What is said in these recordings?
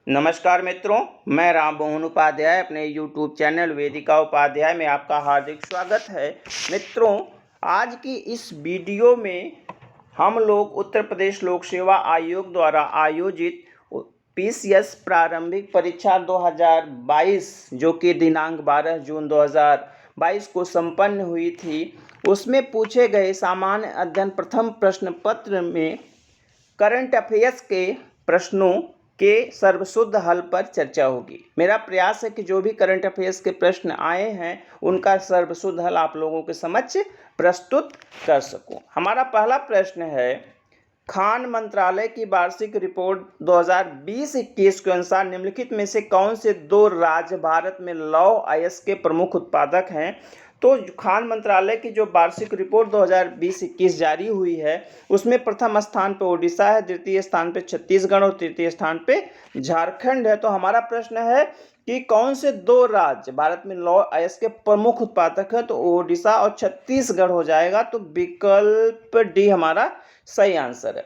नमस्कार मित्रों, मैं राम मोहन उपाध्याय अपने YouTube चैनल वेदिका उपाध्याय में आपका हार्दिक स्वागत है। मित्रों, आज की इस वीडियो में हम लोग उत्तर प्रदेश लोक सेवा आयोग द्वारा आयोजित PCS प्रारंभिक परीक्षा 2022 जो कि दिनांक 12 जून 2022 को संपन्न हुई थी, उसमें पूछे गए सामान्य अध्ययन प्रथम प्रश्न पत्र में करंट अफेयर्स के प्रश्नों के सर्वशुद्ध हल पर चर्चा होगी। मेरा प्रयास है कि जो भी करंट अफेयर्स के प्रश्न आए हैं उनका सर्वशुद्ध हल आप लोगों के समक्ष प्रस्तुत कर सकूं। हमारा पहला प्रश्न है, खान मंत्रालय की वार्षिक रिपोर्ट 2020-21 के अनुसार निम्नलिखित में से कौन से दो राज्य भारत में लौह अयस्क के प्रमुख उत्पादक हैं? तो खान मंत्रालय की जो वार्षिक रिपोर्ट 2020-21 जारी हुई है उसमें प्रथम स्थान पर ओडिशा है, द्वितीय स्थान पे छत्तीसगढ़ और तृतीय स्थान पे झारखंड है। तो हमारा प्रश्न है कि कौन से दो राज्य भारत में लौह अयस्क के प्रमुख उत्पादक है? तो ओडिशा और छत्तीसगढ़ हो जाएगा। तो विकल्प डी हमारा सही आंसर है।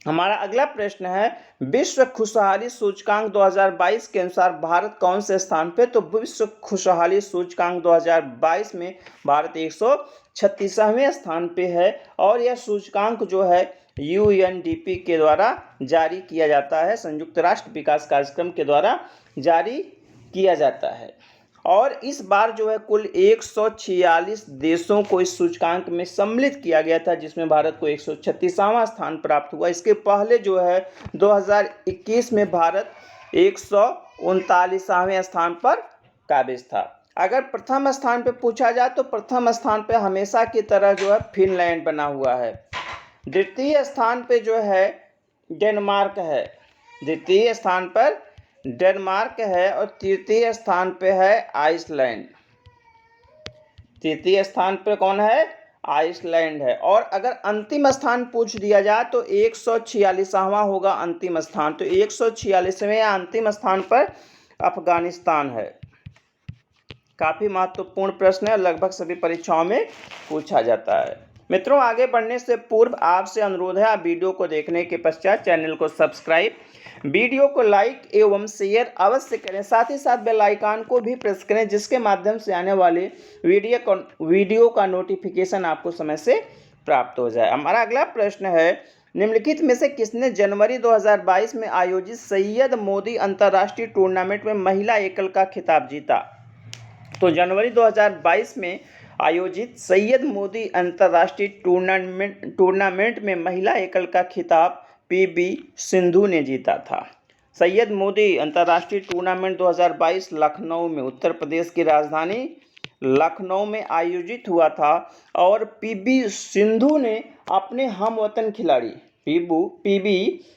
हमारा अगला प्रश्न है, विश्व खुशहाली सूचकांक 2022 के अनुसार भारत कौन से स्थान पे? तो विश्व खुशहाली सूचकांक 2022 में भारत 136वें स्थान पे है और यह सूचकांक जो है UNDP के द्वारा जारी किया जाता है, संयुक्त राष्ट्र विकास कार्यक्रम के द्वारा जारी किया जाता है। और इस बार जो है कुल 146 देशों को इस सूचकांक में सम्मिलित किया गया था, जिसमें भारत को 136वां स्थान प्राप्त हुआ। इसके पहले जो है 2021 में भारत 139वें स्थान पर काबिज था। अगर प्रथम स्थान पर पूछा जाए तो प्रथम स्थान पर हमेशा की तरह जो है फिनलैंड बना हुआ है। द्वितीय स्थान पर जो है डेनमार्क है, द्वितीय स्थान पर डेनमार्क है और तृतीय स्थान पे है आइसलैंड। तृतीय स्थान पे कौन है? आइसलैंड है। और अगर अंतिम स्थान पूछ दिया जाए तो 146वां होगा अंतिम स्थान। तो 146वें या अंतिम स्थान पर अफगानिस्तान है। काफी महत्वपूर्ण प्रश्न है, लगभग सभी परीक्षाओं में पूछा जाता है। मित्रों, आगे बढ़ने से पूर्व आपसे अनुरोध है, आप वीडियो को देखने के पश्चात चैनल को सब्सक्राइब, वीडियो को लाइक एवं शेयर अवश्य करें। साथ ही साथ बेल आइकन को भी प्रेस करें, जिसके माध्यम से आने वाले वीडियो का नोटिफिकेशन आपको समय से प्राप्त हो जाए। हमारा अगला प्रश्न है, निम्नलिखित में से किसने जनवरी 2022 में आयोजित सैयद मोदी अंतर्राष्ट्रीय टूर्नामेंट में महिला एकल का खिताब जीता? तो जनवरी 2022 में आयोजित सैयद मोदी अंतर्राष्ट्रीय टूर्नामेंट में महिला एकल का खिताब PV सिंधु ने जीता था। सैयद मोदी अंतर्राष्ट्रीय टूर्नामेंट 2022 लखनऊ में, उत्तर प्रदेश की राजधानी लखनऊ में आयोजित हुआ था और PV सिंधु ने अपने हमवतन खिलाड़ी PV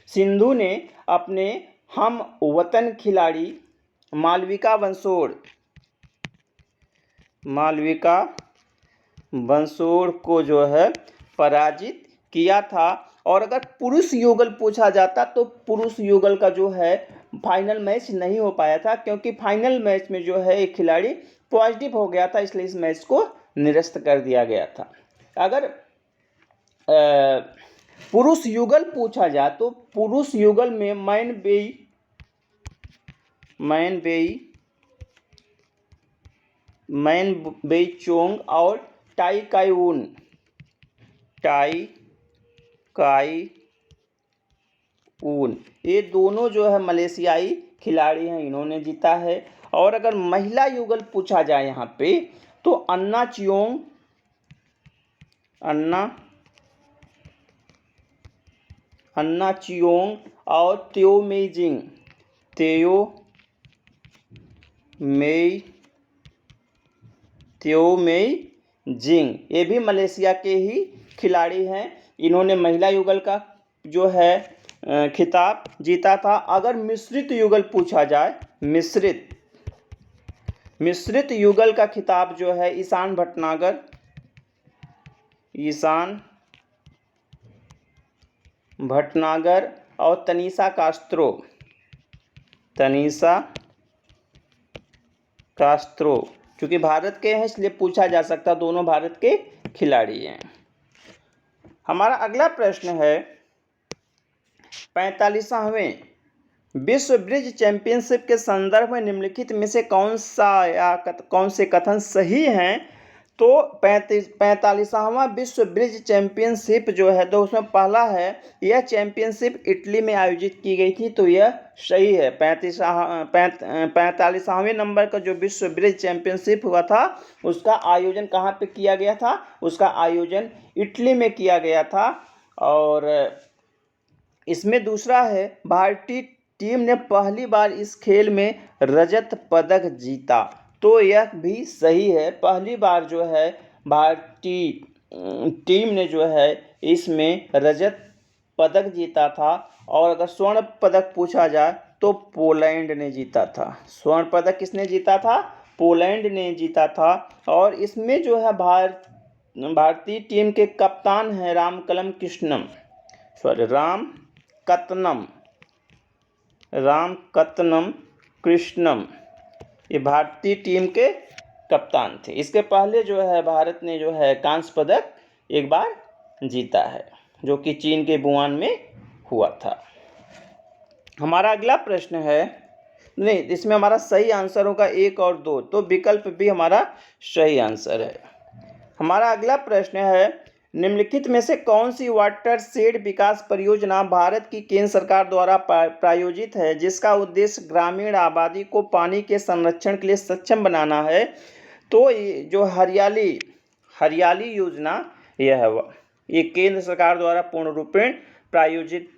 सिंधु ने अपने हमवतन खिलाड़ी मालविका बंसोड़ को जो है पराजित किया था। और अगर पुरुष युगल पूछा जाता तो पुरुष युगल का जो है फाइनल मैच नहीं हो पाया था, क्योंकि फाइनल मैच में जो है एक खिलाड़ी पॉजिटिव हो गया था, इसलिए इस मैच को निरस्त कर दिया गया था। अगर पुरुष युगल पूछा जाए तो पुरुष युगल में मैन बेई चोंग और टाई काई ऊन, ये दोनों जो है मलेशियाई खिलाड़ी हैं, इन्होंने जीता है। और अगर महिला युगल पूछा जाए यहाँ पे तो अन्ना चियोंग और त्यो मेई जिंग, ये भी मलेशिया के ही खिलाड़ी हैं। इन्होंने महिला युगल का जो है खिताब जीता था। अगर मिश्रित युगल पूछा जाए, मिश्रित युगल का खिताब जो है ईशान भटनागर और तनीषा कास्त्रो, क्योंकि भारत के हैं इसलिए पूछा जा सकता, दोनों भारत के खिलाड़ी हैं। हमारा अगला प्रश्न है, 45वें विश्व ब्रिज चैंपियनशिप के संदर्भ में निम्नलिखित में से कौन से कथन सही हैं? तो 45वां विश्व ब्रिज चैंपियनशिप जो है तो उसमें पहला है, यह चैंपियनशिप इटली में आयोजित की गई थी, तो यह सही है। 45वें नंबर का जो विश्व ब्रिज चैंपियनशिप हुआ था उसका आयोजन कहाँ पे किया गया था? उसका आयोजन इटली में किया गया था। और इसमें दूसरा है, भारतीय टीम ने पहली बार इस खेल में रजत पदक जीता, तो यह भी सही है। पहली बार जो है भारतीय टीम ने जो है इसमें रजत पदक जीता था। और अगर स्वर्ण पदक पूछा जाए तो पोलैंड ने जीता था। स्वर्ण पदक किसने जीता था? पोलैंड ने जीता था। और इसमें जो है भारतीय टीम के कप्तान हैं रामकतनम कृष्णम, ये भारतीय टीम के कप्तान थे। इसके पहले जो है भारत ने जो है कांस्य पदक एक बार जीता है, जो कि चीन के वुहान में हुआ था। हमारा अगला प्रश्न है, नहीं, इसमें हमारा सही आंसर होगा 1 और 2, तो विकल्प भी हमारा सही आंसर है। हमारा अगला प्रश्न है, निम्नलिखित में से कौन सी वाटरशेड विकास परियोजना भारत की केंद्र सरकार द्वारा प्रायोजित है, जिसका उद्देश्य ग्रामीण आबादी को पानी के संरक्षण के लिए सक्षम बनाना है? तो जो हरियाली योजना यह है, ये केंद्र सरकार द्वारा पूर्ण रूपेण प्रायोजित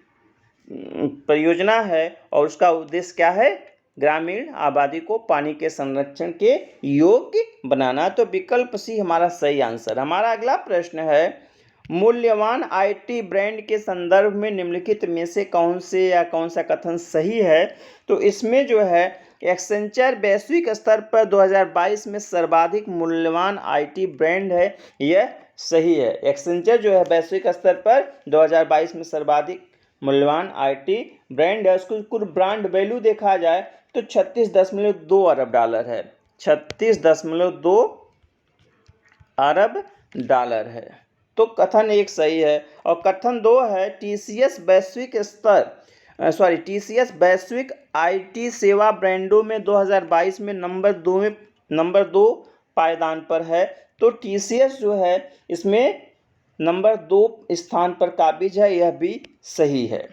परियोजना है और उसका उद्देश्य क्या है? ग्रामीण आबादी को पानी के संरक्षण के योग्य बनाना। तो विकल्प सी हमारा सही आंसर। हमारा अगला प्रश्न है, मूल्यवान आईटी ब्रांड के संदर्भ में निम्नलिखित में से कौन सा कथन सही है? तो इसमें जो है एक्सेंचर वैश्विक स्तर पर 2022 में सर्वाधिक मूल्यवान आईटी ब्रांड है, यह सही है। एक्सेंचर जो है वैश्विक स्तर पर 2022 में सर्वाधिक मूल्यवान आईटी ब्रांड है। उसको कुल ब्रांड वैल्यू देखा जाए तो 36.2 अरब डॉलर है। 36.2 अरब डॉलर है। तो कथन 1 सही है। और कथन 2 है, टीसीएस वैश्विक आईटी सेवा ब्रांडों में 2022 में नंबर 2 पायदान पर है। तो टीसीएस जो है इसमें नंबर 2 स्थान पर काबिज है, यह भी सही है।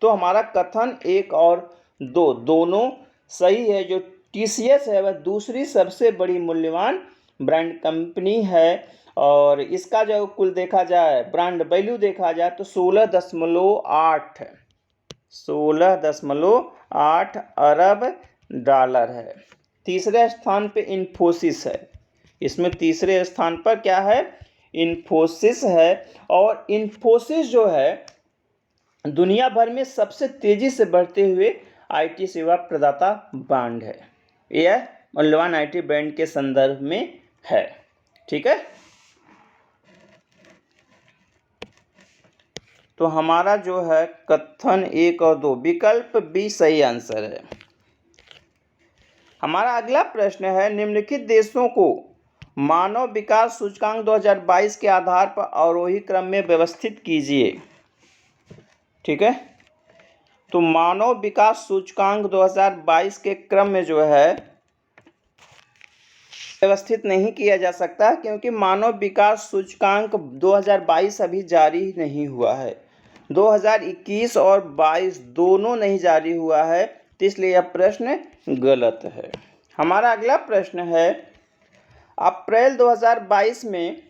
तो हमारा कथन 1 और 2 दोनों सही है। जो टीसीएस है वह दूसरी सबसे बड़ी मूल्यवान ब्रांड कंपनी है और इसका जो कुल देखा जाए ब्रांड वैल्यू देखा जाए तो 16.8 अरब डॉलर है। तीसरे स्थान पे इन्फोसिस है। इसमें तीसरे स्थान पर क्या है? इन्फोसिस है। और इन्फोसिस जो है दुनिया भर में सबसे तेजी से बढ़ते हुए आईटी सेवा प्रदाता ब्रांड है। यह मूल्यवान आईटी ब्रांड के संदर्भ में है। ठीक है, तो हमारा जो है कथन 1 और 2 विकल्प बी सही आंसर है। हमारा अगला प्रश्न है, निम्नलिखित देशों को मानव विकास सूचकांक 2022 के आधार पर अवरोही क्रम में व्यवस्थित कीजिए। ठीक है, तो मानव विकास सूचकांक 2022 के क्रम में जो है व्यवस्थित नहीं किया जा सकता, क्योंकि मानव विकास सूचकांक 2022 अभी जारी नहीं हुआ है। 2021 और 22 दोनों नहीं जारी हुआ है, तो इसलिए यह प्रश्न गलत है। हमारा अगला प्रश्न है, अप्रैल 2022 में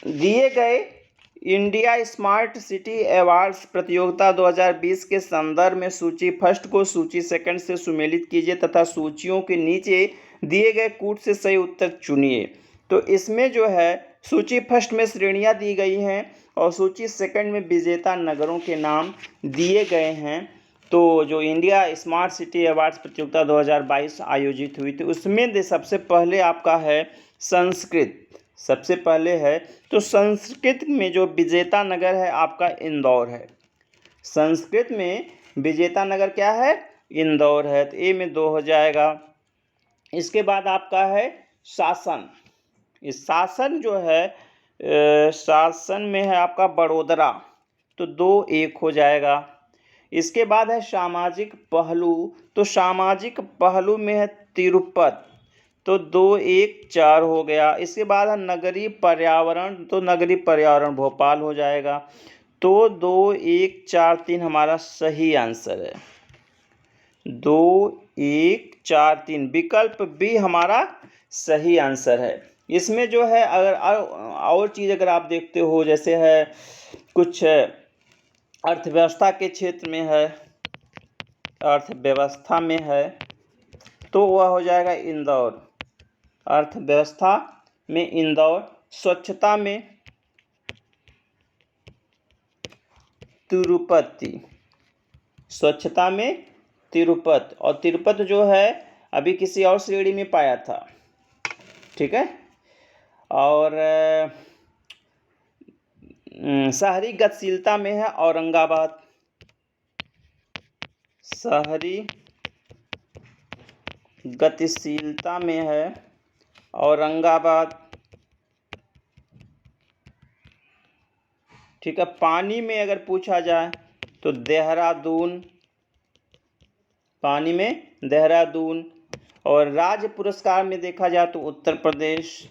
दिए गए इंडिया स्मार्ट सिटी अवार्ड्स प्रतियोगिता 2020 के संदर्भ में सूची फर्स्ट को सूची सेकंड से सुमेलित कीजिए तथा सूचियों के नीचे दिए गए कूट से सही उत्तर चुनिए। तो इसमें जो है सूची फर्स्ट में श्रेणियां दी गई हैं और सूची सेकंड में विजेता नगरों के नाम दिए गए हैं। तो जो इंडिया स्मार्ट सिटी अवार्ड्स प्रतियोगिता 2022 आयोजित हुई थी उसमें सबसे पहले आपका है संस्कृत, सबसे पहले है। तो संस्कृत में जो विजेता नगर है आपका इंदौर है। संस्कृत में विजेता नगर क्या है? इंदौर है। तो ए में 2 हो जाएगा। इसके बाद आपका है शासन। इस शासन जो है शासन में है आपका बड़ोदरा, तो 2 1 हो जाएगा। इसके बाद है सामाजिक पहलू, तो सामाजिक पहलू में है तिरुपति, तो 2 1 4 हो गया। इसके बाद है नगरीय पर्यावरण, तो नगरीय पर्यावरण भोपाल हो जाएगा। तो 2 1 4 3 हमारा सही आंसर है। 2 1 4 3 विकल्प बी हमारा सही आंसर है। इसमें जो है अगर और चीज़ अगर आप देखते हो, जैसे है कुछ अर्थव्यवस्था के क्षेत्र में है, अर्थव्यवस्था में है, तो वह हो जाएगा इंदौर। अर्थव्यवस्था में इंदौर। स्वच्छता में तिरुपति, स्वच्छता में तिरुपति। और तिरुपति जो है अभी किसी और श्रेणी में पाया था, ठीक है। और शहरी गतिशीलता में है औरंगाबाद, शहरी गतिशीलता में है औरंगाबाद, ठीक है। पानी में अगर पूछा जाए तो देहरादून, पानी में देहरादून। और राज्य पुरस्कार में देखा जाए तो उत्तर प्रदेश।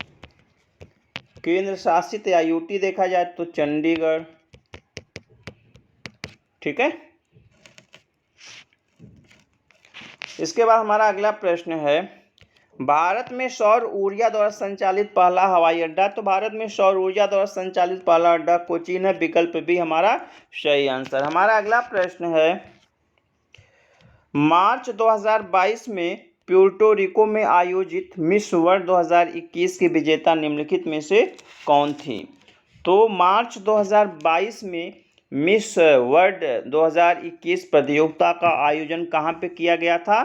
केंद्र शासित या यूटी देखा जाए तो चंडीगढ़, ठीक है। इसके बाद हमारा अगला प्रश्न है, भारत में सौर ऊर्जा द्वारा संचालित पहला हवाई अड्डा, तो भारत में सौर ऊर्जा द्वारा संचालित पहला अड्डा कोचीन है, विकल्प बी हमारा सही आंसर। हमारा अगला प्रश्न है, मार्च 2022 में प्यूर्टो रिको में आयोजित मिस वर्ल्ड 2021 की विजेता निम्नलिखित में से कौन थी? तो मार्च 2022 में मिस वर्ल्ड 2021 प्रतियोगिता का आयोजन कहाँ पे किया गया था?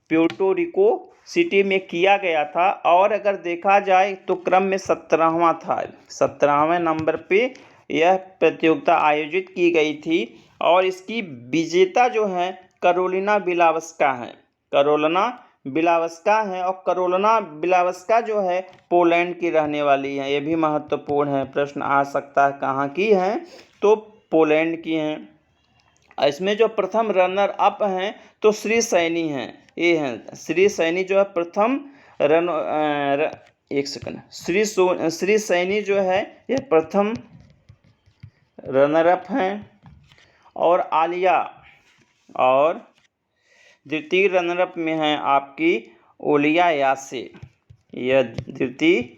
प्यूर्टो रिको सिटी में किया गया था। और अगर देखा जाए तो क्रम में 17वां था, 17वें नंबर पे यह प्रतियोगिता आयोजित की गई थी। और इसकी विजेता जो है करोलिना बिलावस्का है, करोलिना बिलावस्का है। और करोलिना बिलावस्का जो है पोलैंड की रहने वाली है। ये भी महत्वपूर्ण है, प्रश्न आ सकता है कहाँ की है, तो पोलैंड की हैं। इसमें जो प्रथम रनर अप हैं तो श्री सैनी हैं, ये हैं श्री सैनी जो है प्रथम एक सेकंड, श्री सैनी जो है ये प्रथम रनर अप हैं। और आलिया और द्वितीय रनर अप में हैं आपकी ओलिया यासे, यह द्वितीय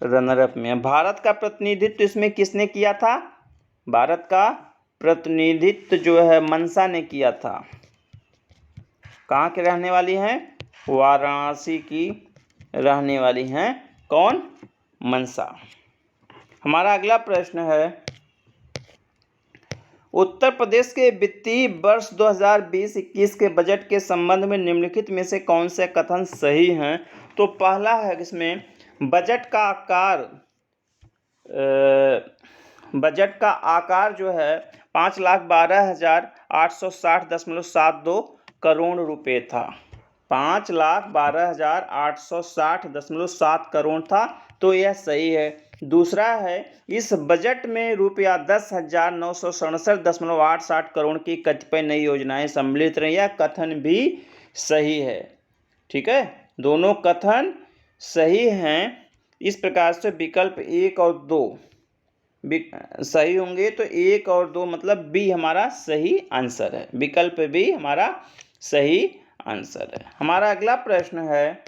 रनर अप में है। भारत का प्रतिनिधित्व इसमें किसने किया था? भारत का प्रतिनिधित्व जो है मनसा ने किया था। कहाँ के रहने वाली हैं? वाराणसी की रहने वाली हैं। कौन? मनसा। हमारा अगला प्रश्न है, उत्तर प्रदेश के वित्तीय वर्ष 2020-21 के बजट के संबंध में निम्नलिखित में से कौन से कथन सही हैं? तो पहला है इसमें बजट का आकार जो है 5,12,860.72 करोड़ रुपए था। 5,12,860.7 करोड़ था, तो यह सही है। दूसरा है, इस बजट में रुपया 10,967.87 करोड़ की कतिपय नई योजनाएं सम्मिलित रही। यह कथन भी सही है, ठीक है। दोनों कथन सही हैं। इस प्रकार से विकल्प 1 और 2 सही होंगे, तो 1 और 2 मतलब बी हमारा सही आंसर है। विकल्प बी हमारा सही आंसर है। हमारा अगला प्रश्न है,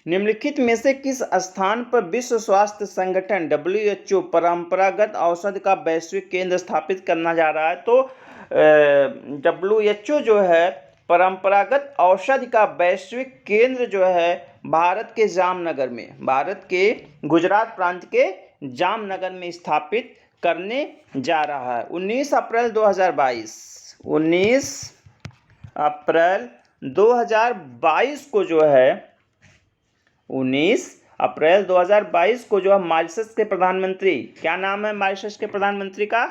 निम्नलिखित में से किस स्थान पर विश्व स्वास्थ्य संगठन WHO परंपरागत औषधि का वैश्विक केंद्र स्थापित करना जा रहा है? तो WHO जो है परंपरागत औषधि का वैश्विक केंद्र जो है भारत के जामनगर में, भारत के गुजरात प्रांत के जामनगर में स्थापित करने जा रहा है। 19 अप्रैल 2022 19 अप्रैल 2022 को जो है 19 अप्रैल 2022 को जो है मॉरिशस के प्रधानमंत्री, क्या नाम है मॉरिशस के प्रधानमंत्री का?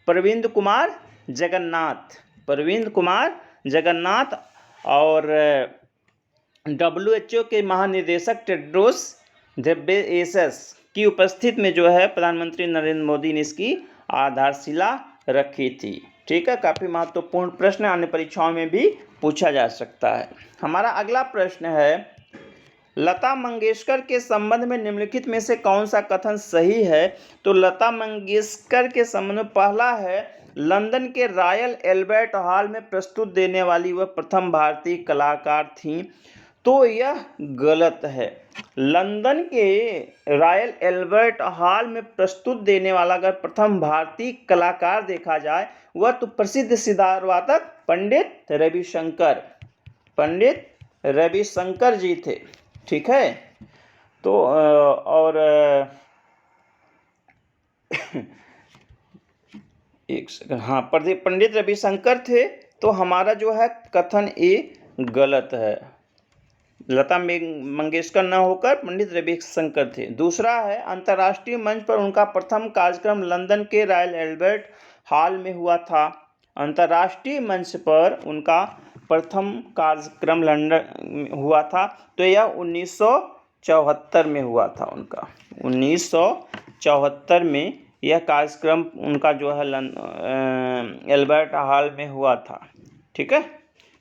प्रविंद कुमार जगन्नाथ, प्रविंद कुमार जगन्नाथ। और WHO के महानिदेशक टेड्रोस घेब्रेयेसस की उपस्थिति में जो है प्रधानमंत्री नरेंद्र मोदी ने इसकी आधारशिला रखी थी? ठीक है, काफ़ी महत्वपूर्ण प्रश्न, अन्य परीक्षाओं में भी पूछा जा सकता है। हमारा अगला प्रश्न है, लता मंगेशकर के संबंध में निम्नलिखित में से कौन सा कथन सही है? तो लता मंगेशकर के संबंध में पहला है, लंदन के रॉयल एल्बर्ट हॉल में प्रस्तुत देने वाली वह प्रथम भारतीय कलाकार थीं। तो यह गलत है। लंदन के रॉयल एल्बर्ट हॉल में प्रस्तुत देने वाला अगर प्रथम भारतीय कलाकार देखा जाए, वह तो प्रसिद्ध सितार वादक पंडित रविशंकर जी थे। ठीक है, तो और एक सेकंड, हाँ, पंडित रविशंकर थे। तो हमारा जो है कथन ए गलत है, लता मंगेशकर न होकर पंडित रविशंकर थे। दूसरा है, अंतर्राष्ट्रीय मंच पर उनका प्रथम कार्यक्रम लंदन के रॉयल एल्बर्ट हॉल में हुआ था। अंतर्राष्ट्रीय मंच पर उनका प्रथम कार्यक्रम लंदन में हुआ था, तो यह 1974 में हुआ था उनका। 1974 में यह कार्यक्रम उनका जो है एल्बर्ट हॉल में हुआ था। ठीक है,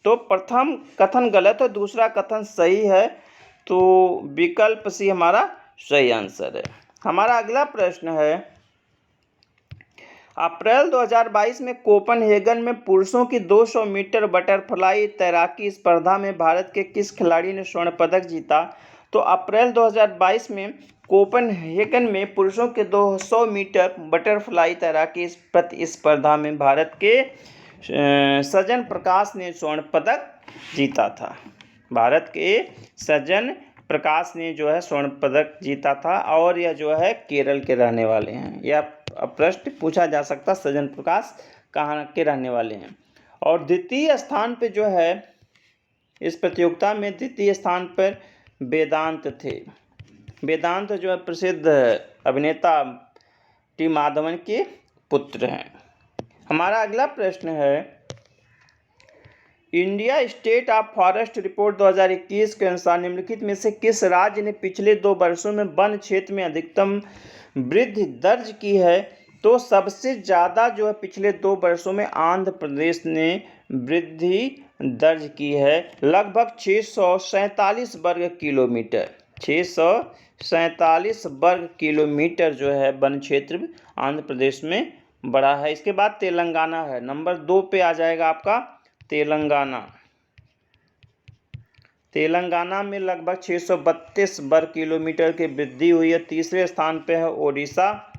तो प्रथम कथन गलत है, दूसरा कथन सही है। तो विकल्प सी हमारा सही आंसर है। हमारा अगला प्रश्न है, अप्रैल 2022 में कोपनहेगन में पुरुषों की 200 मीटर बटरफ्लाई तैराकी स्पर्धा में भारत के किस खिलाड़ी ने स्वर्ण पदक जीता? तो अप्रैल 2022 में कोपनहेगन में पुरुषों के 200 मीटर बटरफ्लाई तैराकी प्रतिस्पर्धा में भारत के सजन प्रकाश ने स्वर्ण पदक जीता था। भारत के सजन प्रकाश ने जो है स्वर्ण पदक जीता था, और यह जो है केरल के रहने वाले हैं। यह प्रश्न पूछा जा सकता, सजन प्रकाश कहाँ के रहने वाले हैं। और द्वितीय स्थान पे जो है इस प्रतियोगिता में द्वितीय स्थान पर वेदांत थे। वेदांत जो है प्रसिद्ध अभिनेता टी माधवन के पुत्र हैं। हमारा अगला प्रश्न है, India state of forest report 2021 के अनुसार निम्नलिखित में से किस राज्य ने पिछले 2 वर्षों में वन क्षेत्र में अधिकतम वृद्धि दर्ज की है? तो सबसे ज़्यादा जो है पिछले 2 वर्षों में आंध्र प्रदेश ने वृद्धि दर्ज की है, लगभग 647 वर्ग किलोमीटर। 647 वर्ग किलोमीटर जो है वन क्षेत्र आंध्र प्रदेश में बढ़ा है। इसके बाद तेलंगाना है, नंबर 2 पे आ जाएगा आपका तेलंगाना में लगभग 632 वर्ग किलोमीटर की वृद्धि हुई है। तीसरे स्थान पे है ओडिशा,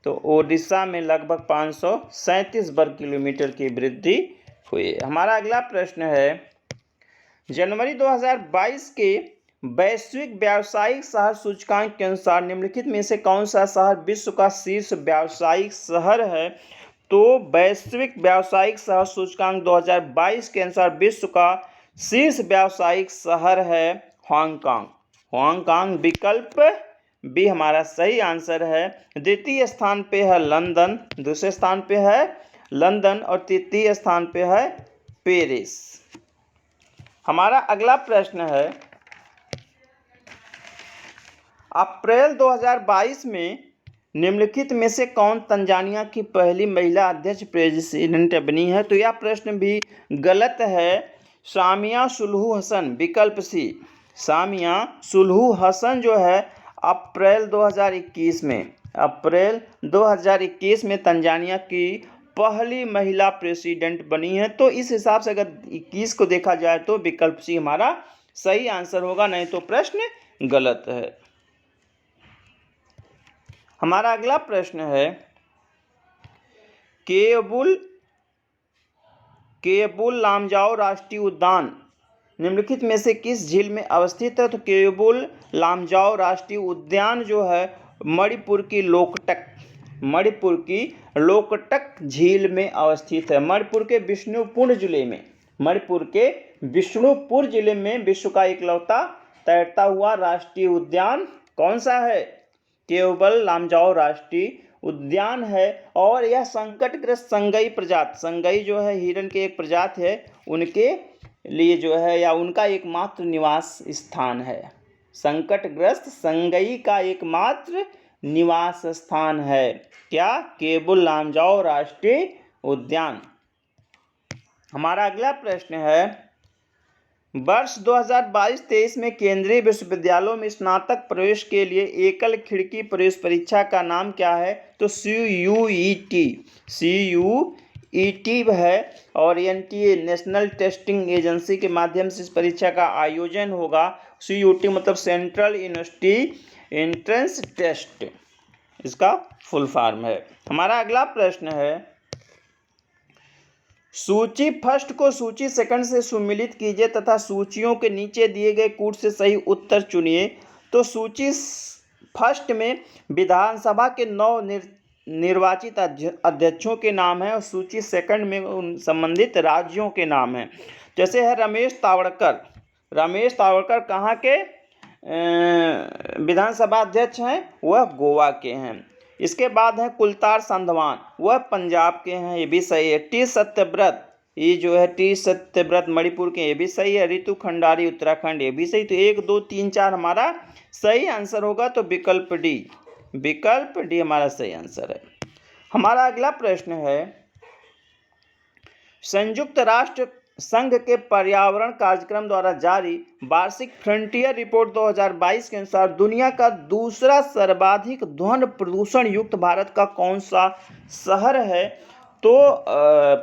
तो ओडिशा में लगभग 537 वर्ग किलोमीटर की वृद्धि हुई है। हमारा अगला प्रश्न है, जनवरी 2022 के वैश्विक व्यावसायिक शहर सूचकांक के अनुसार निम्नलिखित में से कौन सा शहर विश्व का शीर्ष व्यावसायिक शहर है? तो वैश्विक व्यावसायिक शहर सूचकांक 2022 के अनुसार विश्व का शीर्ष व्यावसायिक शहर है हांगकांग। विकल्प बी हमारा सही आंसर है। द्वितीय स्थान पे है लंदन, दूसरे स्थान पे है लंदन, और तृतीय स्थान पे है पेरिस। हमारा अगला प्रश्न है, अप्रैल 2022 में निम्नलिखित में से कौन तंजानिया की पहली महिला अध्यक्ष प्रेसिडेंट बनी है? तो यह प्रश्न भी गलत है, सामिया सुलूहू हसन। विकल्प सी, सामिया सुलूहू हसन जो है अप्रैल 2021 में तंजानिया की पहली महिला प्रेसिडेंट बनी है। तो इस हिसाब से अगर 21 को देखा जाए तो विकल्प सी हमारा सही आंसर होगा, नहीं तो प्रश्न गलत है। हमारा अगला प्रश्न है, केयबुल लामजाओ राष्ट्रीय उद्यान निम्नलिखित में से किस झील में अवस्थित है? तो केयबुल लामजाओ राष्ट्रीय उद्यान जो है मणिपुर की लोकटक झील में अवस्थित है। मणिपुर के बिष्णुपुर जिले में विश्व का इकलौता तैरता हुआ राष्ट्रीय उद्यान कौन सा है? केयबुल लामजाओ राष्ट्रीय उद्यान है। और यह संकटग्रस्त संगई जो है हिरण के एक प्रजाति है, उनके लिए जो है या उनका एकमात्र निवास स्थान है। संकटग्रस्त संगई का एकमात्र निवास स्थान है क्या? केयबुल लामजाओ राष्ट्रीय उद्यान। हमारा अगला प्रश्न है, वर्ष 2022-23 में केंद्रीय विश्वविद्यालयों में स्नातक प्रवेश के लिए एकल खिड़की प्रवेश परीक्षा का नाम क्या है? तो CUET है और NTA नेशनल टेस्टिंग एजेंसी के माध्यम से इस परीक्षा का आयोजन होगा। CUT मतलब सेंट्रल यूनिवर्सिटी एंट्रेंस टेस्ट, इसका फुल फॉर्म है। हमारा अगला प्रश्न है, सूची फर्स्ट को सूची सेकंड से सुमिलित कीजिए तथा सूचियों के नीचे दिए गए कूट से सही उत्तर चुनिए। तो सूची फर्स्ट में विधानसभा के 9 निर्वाचित अध्यक्षों के नाम है और सूची सेकंड में उन संबंधित राज्यों के नाम हैं। जैसे है रमेश तावड़कर कहाँ के विधानसभा अध्यक्ष हैं? वह गोवा के हैं। इसके बाद है कुलतार संधवान, वह पंजाब के हैं, ये भी सही है। टी सत्यव्रत, ये जो है टी सत्यव्रत मणिपुर के, ये भी सही है। रितु खंडारी उत्तराखंड, ये भी सही। तो 1 2 3 4 हमारा सही आंसर होगा। तो विकल्प डी हमारा सही आंसर है। हमारा अगला प्रश्न है, संयुक्त राष्ट्र संघ के पर्यावरण कार्यक्रम द्वारा जारी वार्षिक फ्रंटियर रिपोर्ट 2022 के अनुसार दुनिया का दूसरा सर्वाधिक ध्वनि प्रदूषण युक्त भारत का कौन सा शहर है? तो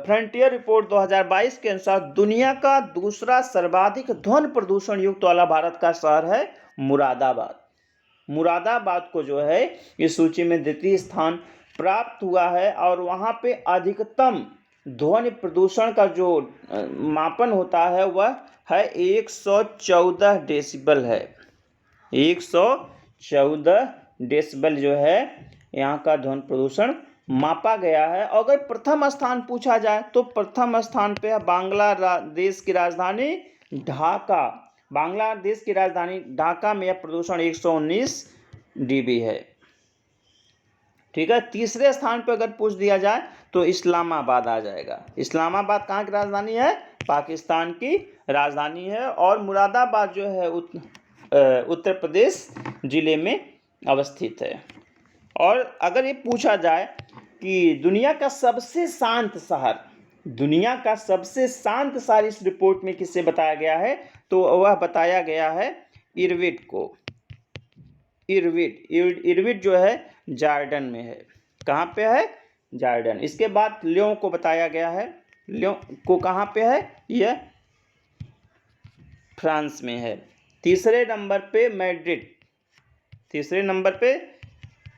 फ्रंटियर रिपोर्ट 2022 के अनुसार दुनिया का दूसरा सर्वाधिक ध्वनि प्रदूषण युक्त वाला भारत का शहर है मुरादाबाद को जो है इस सूची में द्वितीय स्थान प्राप्त हुआ है और वहाँ पे अधिकतम ध्वनि प्रदूषण का जो मापन होता है वह है 114 डेसिबल है। 114 डेसिबल जो है यहाँ का ध्वनि प्रदूषण मापा गया है। अगर प्रथम स्थान पूछा जाए तो प्रथम स्थान पे है बांग्लादेश की राजधानी ढाका में यह प्रदूषण 119 dB है। ठीक है। तीसरे स्थान पर अगर पूछ दिया जाए तो इस्लामाबाद आ जाएगा। इस्लामाबाद कहाँ की राजधानी है? पाकिस्तान की राजधानी है और मुरादाबाद जो है उत्तर प्रदेश जिले में अवस्थित है। और अगर ये पूछा जाए कि दुनिया का सबसे शांत शहर इस रिपोर्ट में किससे बताया गया है? तो वह बताया गया है इरविड को। इरविड जो है जॉर्डन में है। कहाँ पे है? जॉर्डन। इसके बाद लियों को बताया गया है। लियों को कहाँ पे है? यह फ्रांस में है। तीसरे नंबर पे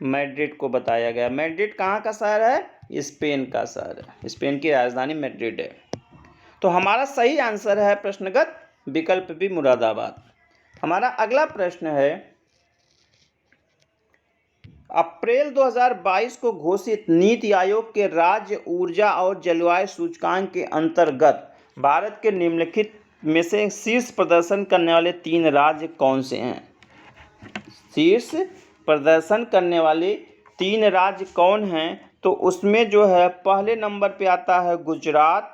मैड्रिड को बताया गया। मैड्रिड कहाँ का शहर है? स्पेन का शहर है। स्पेन की राजधानी मैड्रिड है। तो हमारा सही आंसर है प्रश्नगत विकल्प बी मुरादाबाद। हमारा अगला प्रश्न है, अप्रैल 2022 को घोषित नीति आयोग के राज्य ऊर्जा और जलवायु सूचकांक के अंतर्गत भारत के निम्नलिखित में से शीर्ष प्रदर्शन करने वाले 3 राज्य कौन से हैं? शीर्ष प्रदर्शन करने वाले 3 राज्य कौन हैं? तो उसमें जो है पहले नंबर पे आता है गुजरात,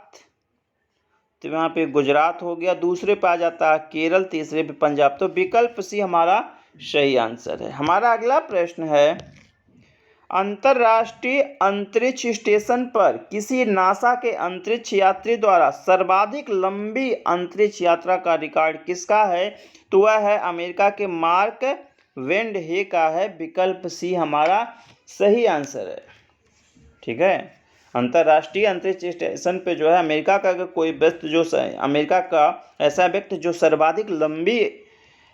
तो यहाँ पे गुजरात हो गया। दूसरे पे आ जाता है केरल, तीसरे पे पंजाब। तो विकल्प सी हमारा सही आंसर है। हमारा अगला प्रश्न है, अंतरराष्ट्रीय अंतरिक्ष स्टेशन पर किसी नासा के अंतरिक्ष यात्री द्वारा सर्वाधिक लंबी अंतरिक्ष यात्रा का रिकॉर्ड किसका है? तो वह है अमेरिका के मार्क वेंडहे का है। विकल्प सी हमारा सही आंसर है। ठीक है। अंतर्राष्ट्रीय अंतरिक्ष स्टेशन पे जो है अमेरिका का अगर कोई व्यक्ति अमेरिका का ऐसा व्यक्ति जो सर्वाधिक लंबी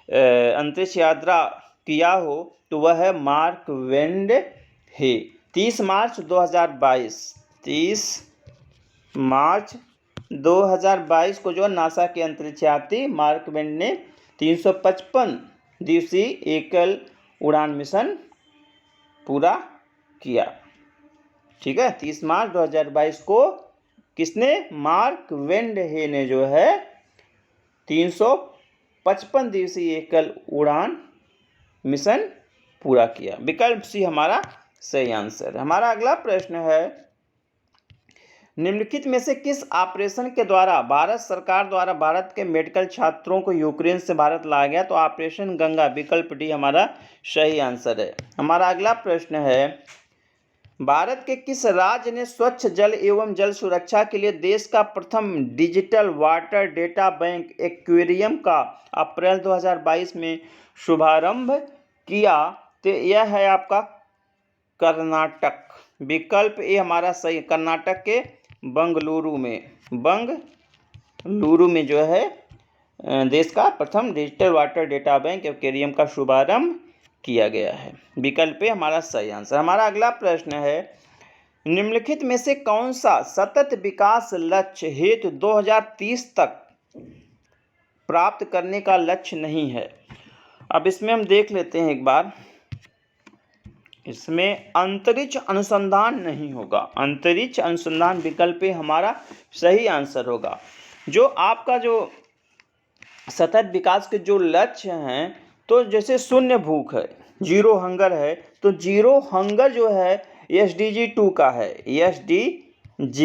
अंतरिक्ष यात्रा किया हो तो वह है मार्क वेंडहे। 30 मार्च 2022 को जो नासा के अंतरिक्ष यात्री मार्क वेंड ने 355 दिवसीय एकल उड़ान मिशन पूरा किया। ठीक है। 30 मार्च 2022 को किसने? मार्क वेंडहे ने जो है 355 दिवसीय एकल उड़ान मिशन पूरा किया। विकल्प सी हमारा सही आंसर है। हमारा अगला प्रश्न है, निम्नलिखित में से किस ऑपरेशन के द्वारा भारत सरकार द्वारा भारत के मेडिकल छात्रों को यूक्रेन से भारत लाया गया? तो ऑपरेशन गंगा। विकल्प डी हमारा सही आंसर है। हमारा अगला प्रश्न है, भारत के किस राज्य ने स्वच्छ जल एवं जल सुरक्षा के लिए देश का प्रथम digital water data bank aquarium का अप्रैल 2022 में शुभारंभ किया? तो यह है आपका कर्नाटक। विकल्प ए हमारा सही, कर्नाटक के बंगलुरु में जो है देश का प्रथम digital water data bank aquarium का शुभारंभ किया गया है। विकल्प ए हमारा सही आंसर। हमारा अगला प्रश्न है, निम्नलिखित में से कौन सा सतत विकास लक्ष्य हेतु 2030 तक प्राप्त करने का लक्ष्य नहीं है? अब इसमें हम देख लेते हैं एक बार। इसमें अंतरिक्ष अनुसंधान नहीं होगा, अंतरिक्ष अनुसंधान विकल्प ए हमारा सही आंसर होगा। जो आपका जो सतत विकास के जो लक्ष्य हैं, तो जैसे शून्य भूख है, जीरो हंगर है, तो जीरो हंगर जो है SDG 2 का है, SDG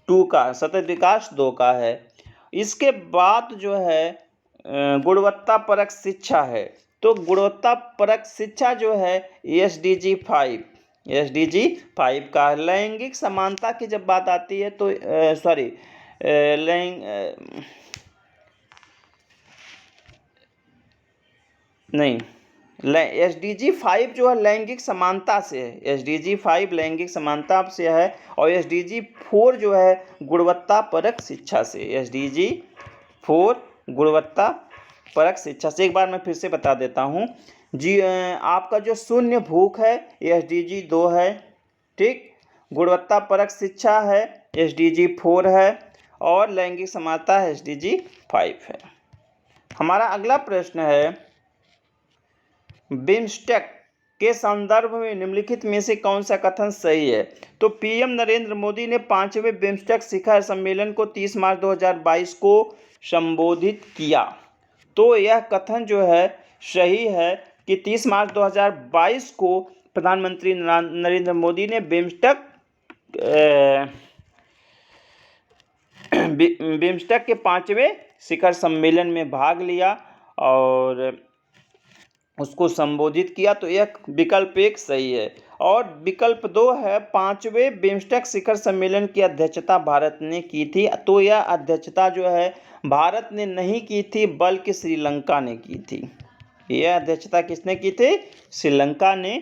2 का, सतत विकास 2 का है। इसके बाद जो है गुणवत्ता परक शिक्षा है, तो गुणवत्ता परक शिक्षा जो है SDG 5 का। लैंगिक समानता की जब बात आती है तो SDG 5 जो है लैंगिक समानता से है, SDG 5 लैंगिक समानता से है, और SDG 4 जो है गुणवत्ता परक शिक्षा से, SDG 4 गुणवत्ता परक शिक्षा से। एक बार मैं फिर से बता देता हूँ जी, आपका जो शून्य भूख है SDG 2 है, ठीक, गुणवत्ता परक शिक्षा है SDG 4 है, और लैंगिक समानता SDG 5 है। हमारा अगला प्रश्न है, बिम्स्टेक के संदर्भ में निम्नलिखित में से कौन सा कथन सही है? तो PM नरेंद्र मोदी ने 5वें बिम्स्टेक शिखर सम्मेलन को 30 मार्च 2022 को संबोधित किया। तो यह कथन जो है सही है कि 30 मार्च 2022 को प्रधानमंत्री नरेंद्र मोदी ने बिम्स्टेक के 5वें शिखर सम्मेलन में भाग लिया और उसको संबोधित किया। तो यह विकल्प 1 सही है। और विकल्प 2 है, 5वें बिम्स्टेक शिखर सम्मेलन की अध्यक्षता भारत ने की थी। तो यह अध्यक्षता जो है भारत ने नहीं की थी, बल्कि श्रीलंका ने की थी। यह अध्यक्षता किसने की थी? श्रीलंका ने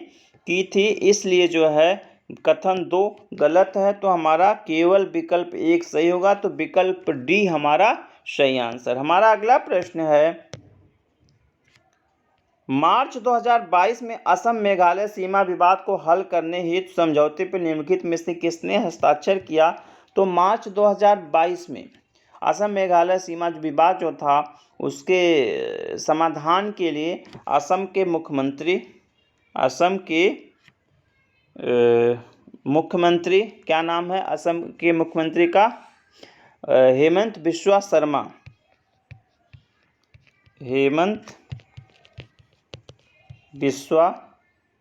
की थी। इसलिए जो है कथन 2 गलत है, तो हमारा केवल विकल्प 1 सही होगा। तो विकल्प डी हमारा सही आंसर। हमारा अगला प्रश्न है, मार्च 2022 में असम मेघालय सीमा विवाद को हल करने हेतु समझौते पर निम्नलिखित में से किसने हस्ताक्षर किया? तो मार्च 2022 में असम मेघालय सीमा विवाद जो था उसके समाधान के लिए असम के मुख्यमंत्री क्या नाम है असम के मुख्यमंत्री का? हेमंत बिस्वा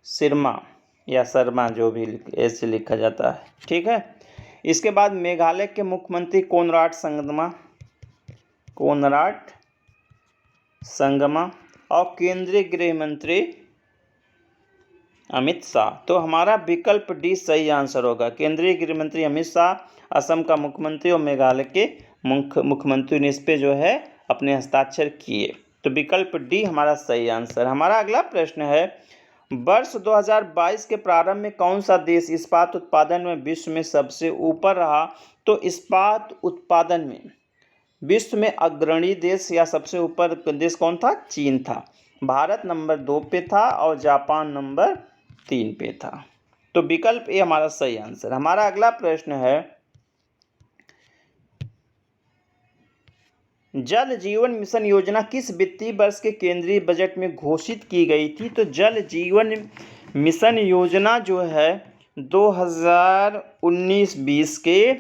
शर्मा या शर्मा, जो भी ऐसे लिखा जाता है, ठीक है। इसके बाद मेघालय के मुख्यमंत्री कोनराड संगमा और केंद्रीय गृह मंत्री अमित शाह। तो हमारा विकल्प डी सही आंसर होगा। केंद्रीय गृह मंत्री अमित शाह, असम का मुख्यमंत्री और मेघालय के मुख्यमंत्री ने इस पे जो है अपने हस्ताक्षर किए। तो विकल्प डी हमारा सही आंसर। हमारा अगला प्रश्न है, वर्ष 2022 के प्रारंभ में कौन सा देश इस्पात उत्पादन में विश्व में सबसे ऊपर रहा? तो इस्पात उत्पादन में विश्व में अग्रणी देश या सबसे ऊपर देश कौन था? चीन था। भारत नंबर 2 पे था और जापान नंबर 3 पे था। तो विकल्प ए हमारा सही आंसर। हमारा अगला प्रश्न है, जल जीवन मिशन योजना किस वित्तीय वर्ष के केंद्रीय बजट में घोषित की गई थी? तो जल जीवन मिशन योजना जो है 2019-20 के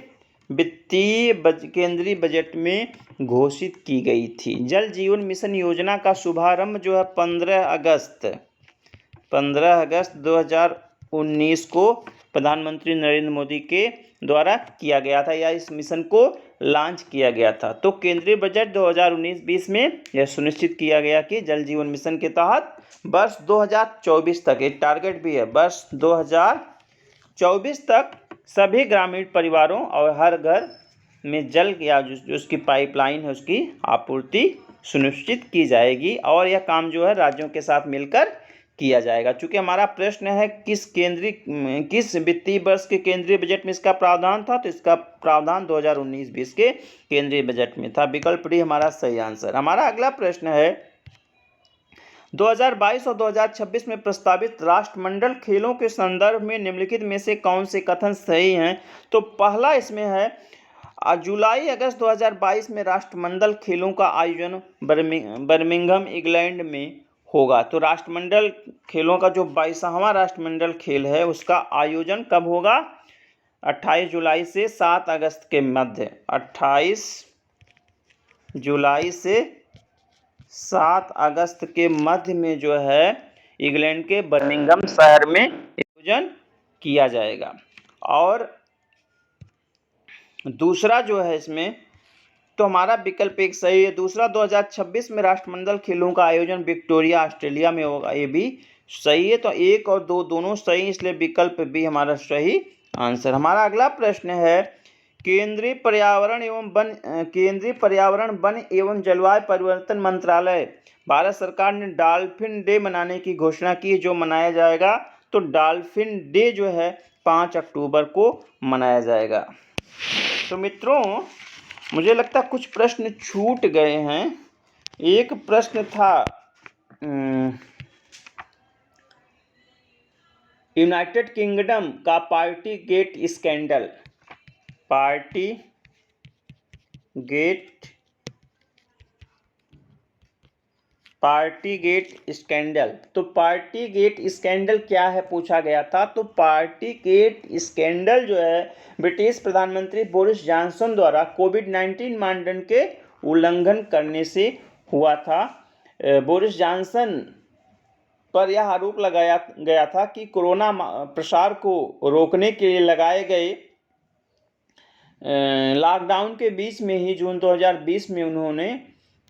वित्तीय केंद्रीय बजट में घोषित की गई थी। जल जीवन मिशन योजना का शुभारंभ जो है 15 अगस्त 2019 को प्रधानमंत्री नरेंद्र मोदी के द्वारा किया गया था, या इस मिशन को लॉन्च किया गया था। तो केंद्रीय बजट 2019-20 में यह सुनिश्चित किया गया कि जल जीवन मिशन के तहत वर्ष 2024 तक, एक टारगेट भी है, वर्ष 24 तक सभी ग्रामीण परिवारों और हर घर में जल या जो उसकी पाइपलाइन है उसकी आपूर्ति सुनिश्चित की जाएगी और यह काम जो है राज्यों के साथ मिलकर किया जाएगा। चूंकि हमारा प्रश्न है किस वित्तीय वर्ष के केंद्रीय बजट में इसका प्रावधान था, तो इसका प्रावधान 2019-20 के केंद्रीय बजट में था। विकल्प डी हमारा सही आंसर। हमारा अगला प्रश्न है 2022 और 2026 में प्रस्तावित राष्ट्रमंडल खेलों के संदर्भ में निम्नलिखित में से कौन से कथन सही हैं? तो पहला इसमें है जुलाई अगस्त 2022 में राष्ट्रमंडल खेलों का आयोजन बर्मिंघम इंग्लैंड में होगा। तो राष्ट्रमंडल खेलों का जो 22वां राष्ट्रमंडल खेल है उसका आयोजन कब होगा? 28 जुलाई से 7 अगस्त के मध्य। 28 जुलाई से 7 अगस्त के मध्य में जो है इंग्लैंड के बर्मिंघम शहर में आयोजन किया जाएगा। और दूसरा जो है इसमें तो हमारा विकल्प एक सही है। दूसरा 2026 में राष्ट्रमंडल खेलों का आयोजन विक्टोरिया ऑस्ट्रेलिया में होगा, ये भी सही है। तो 1 और 2 दोनों सही, इसलिए विकल्प बी हमारा सही आंसर। हमारा अगला प्रश्न है केंद्रीय पर्यावरण वन एवं जलवायु परिवर्तन मंत्रालय भारत सरकार ने डॉल्फिन डे मनाने की घोषणा की, जो मनाया जाएगा। तो डॉल्फिन डे जो है 5 अक्टूबर को मनाया जाएगा। तो मित्रों मुझे लगता है कुछ प्रश्न छूट गए हैं। एक प्रश्न था यूनाइटेड किंगडम का पार्टी गेट स्कैंडल। तो पार्टी गेट स्कैंडल क्या है पूछा गया था। तो पार्टी गेट स्कैंडल जो है ब्रिटिश प्रधानमंत्री बोरिस जॉनसन द्वारा कोविड-19 मानदंड के उल्लंघन करने से हुआ था। बोरिस जॉनसन पर यह आरोप लगाया गया था कि कोरोना प्रसार को रोकने के लिए लगाए गए लॉकडाउन के बीच में ही जून 2020 में उन्होंने,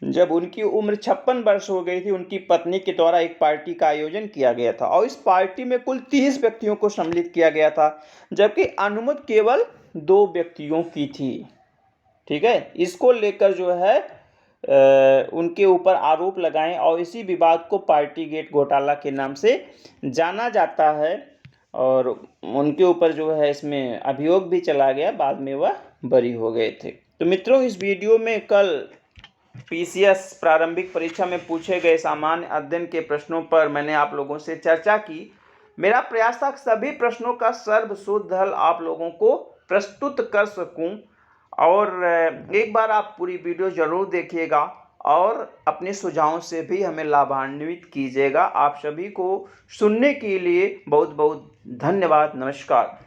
जब उनकी उम्र 56 वर्ष हो गई थी, उनकी पत्नी के द्वारा एक पार्टी का आयोजन किया गया था और इस पार्टी में कुल 30 व्यक्तियों को सम्मिलित किया गया था, जबकि अनुमति केवल 2 व्यक्तियों की थी। ठीक है, इसको लेकर जो है उनके ऊपर आरोप लगाए और इसी विवाद को पार्टी गेट घोटाला के नाम से जाना जाता है और उनके ऊपर जो है इसमें अभियोग भी चला गया, बाद में वह बरी हो गए थे। तो मित्रों इस वीडियो में कल पीसीएस प्रारंभिक परीक्षा में पूछे गए सामान्य अध्ययन के प्रश्नों पर मैंने आप लोगों से चर्चा की। मेरा प्रयास था सभी प्रश्नों का सर्वशुद्ध हल आप लोगों को प्रस्तुत कर सकूं और एक बार आप पूरी वीडियो जरूर देखिएगा और अपने सुझावों से भी हमें लाभान्वित कीजिएगा। आप सभी को सुनने के लिए बहुत बहुत धन्यवाद। नमस्कार।